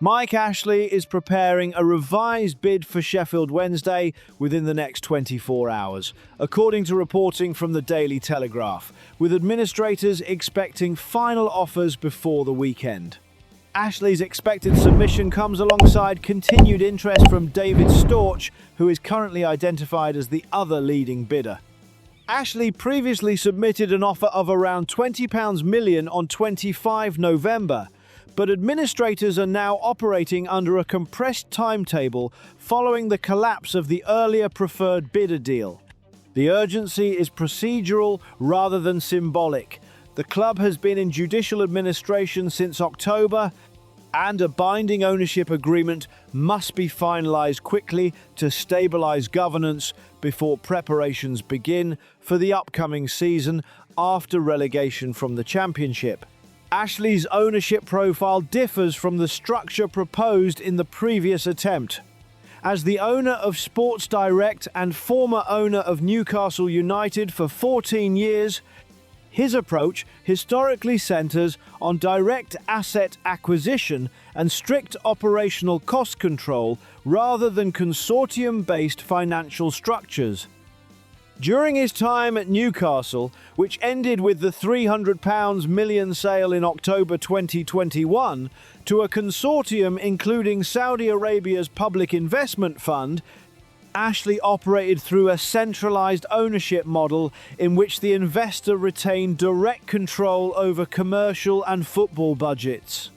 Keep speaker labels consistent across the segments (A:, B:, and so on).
A: Mike Ashely is preparing a revised bid for Sheffield Wednesday within the next 24 hours, according to reporting from the Daily Telegraph, with administrators expecting final offers before the weekend. Ashely's expected submission comes alongside continued interest from David Storch, who is currently identified as the other leading bidder. Ashely previously submitted an offer of around £20 million on 25 November, but administrators are now operating under a compressed timetable following the collapse of the earlier preferred bidder deal. The urgency is procedural rather than symbolic. The club has been in judicial administration since October, and a binding ownership agreement must be finalised quickly to stabilise governance before preparations begin for the upcoming season after relegation from the Championship. Ashely's ownership profile differs from the structure proposed in the previous attempt. As the owner of Sports Direct and former owner of Newcastle United for 14 years, his approach historically centres on direct asset acquisition and strict operational cost control rather than consortium-based financial structures. During his time at Newcastle, which ended with the £300 million sale in October 2021 to a consortium including Saudi Arabia's Public Investment Fund, Ashely operated through a centralised ownership model in which the investor retained direct control over commercial and football budgets.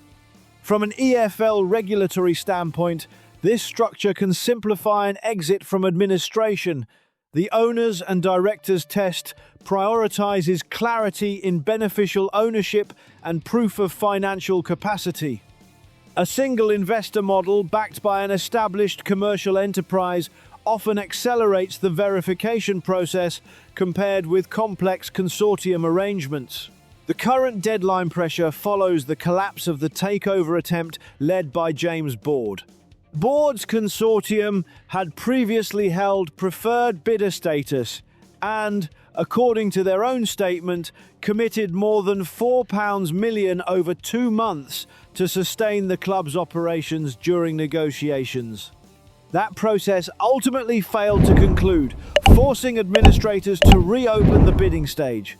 A: From an EFL regulatory standpoint, this structure can simplify an exit from administration. The owners and directors test prioritises clarity in beneficial ownership and proof of financial capacity. A single investor model backed by an established commercial enterprise often accelerates the verification process compared with complex consortium arrangements. The current deadline pressure follows the collapse of the takeover attempt led by James Board. Board's consortium had previously held preferred bidder status and, according to their own statement, committed more than £4 million over 2 months to sustain the club's operations during negotiations. That process ultimately failed to conclude, forcing administrators to reopen the bidding stage.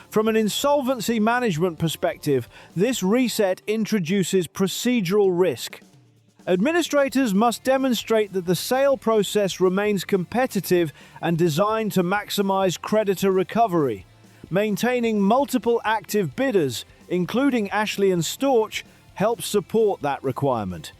A: From an insolvency management perspective, this reset introduces procedural risk. Administrators must demonstrate that the sale process remains competitive and designed to maximize creditor recovery. Maintaining multiple active bidders, including Ashely and Storch, helps support that requirement.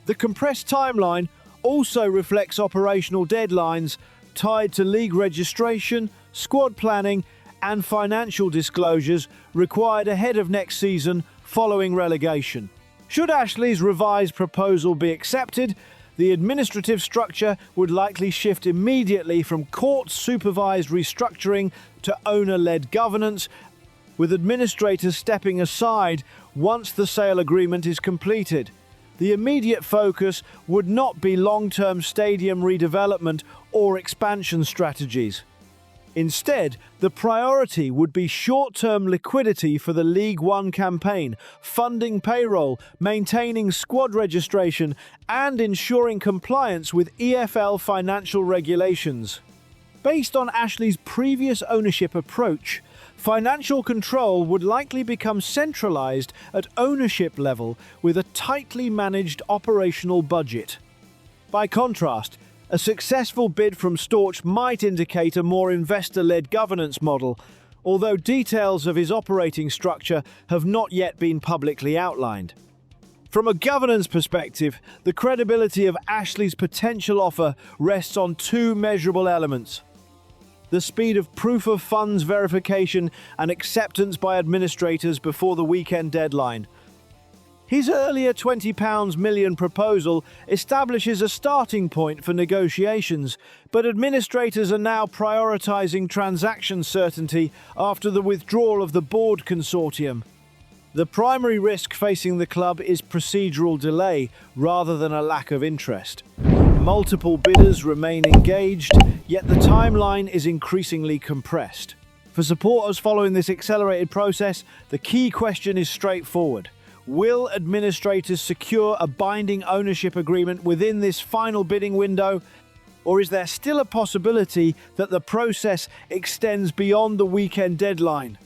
A: The compressed timeline also reflects operational deadlines tied to league registration, squad planning, and financial disclosures required ahead of next season following relegation. Should Ashely's revised proposal be accepted, the administrative structure would likely shift immediately from court-supervised restructuring to owner-led governance, with administrators stepping aside once the sale agreement is completed. The immediate focus would not be long-term stadium redevelopment or expansion strategies. Instead, the priority would be short-term liquidity for the League One campaign, funding payroll, maintaining squad registration, and ensuring compliance with EFL financial regulations. Based on Ashely's previous ownership approach, financial control would likely become centralised at ownership level with a tightly managed operational budget. By contrast, a successful bid from Storch might indicate a more investor-led governance model, although details of his operating structure have not yet been publicly outlined. From a governance perspective, the credibility of Ashely's potential offer rests on 2 measurable elements: the speed of proof of funds verification and acceptance by administrators before the weekend deadline. His earlier £20 million proposal establishes a starting point for negotiations, but administrators are now prioritising transaction certainty after the withdrawal of the Board consortium. The primary risk facing the club is procedural delay rather than a lack of interest. Multiple bidders remain engaged, yet the timeline is increasingly compressed. For supporters following this accelerated process, the key question is straightforward. Will administrators secure a binding ownership agreement within this final bidding window? Or is there still a possibility that the process extends beyond the weekend deadline?